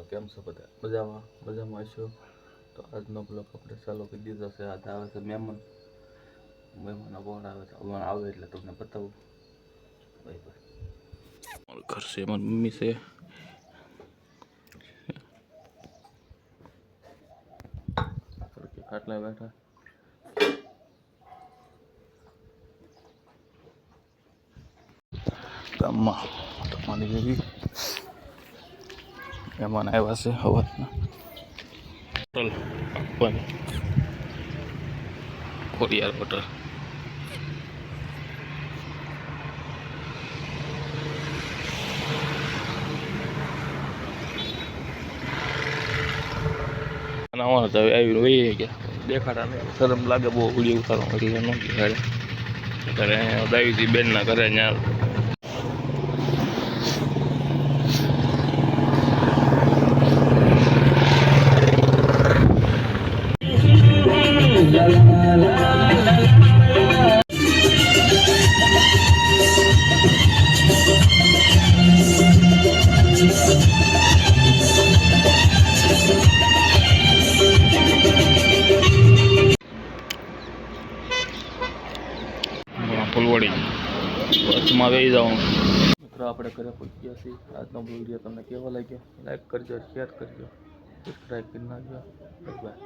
કેમ છો બધા? મજામાં હશો? તો આજનો બ્લોગ આપણે ચાલુ કરી દીધો છે. આજે આવે છે મહેમાનો કોણ આવે છે, આવે એટલે તમને બતાવું. Bye bye. મારું ઘર છે, મારી મમ્મી છે, ખાટલા બેઠા. ગામમાં તમારી જેવી મહેમાન આવ્યા છે હવારના. હોટલ આપવાની ખોડિયાર હોટલ. નાવાનું તો આવી વહી ગયા, દેખાડા નહીં, શરમ લાગે બહુ વિડીયો ઉતારવા એટલે ન દેખાડે. ત્યારે દાવીજી બેનના ઘરે ત્યાં ફૂલવડી બસમાં બેસી જાઉં. મિત્રો આપણે ઘરે પહોંચ્યા છીએ. આજનો વિડીયો તમને કેવો લાગ્યો? લાઈક કરજો, શેર કરજો, સબસ્ક્રાઈબ કરી નાખજો. બાય.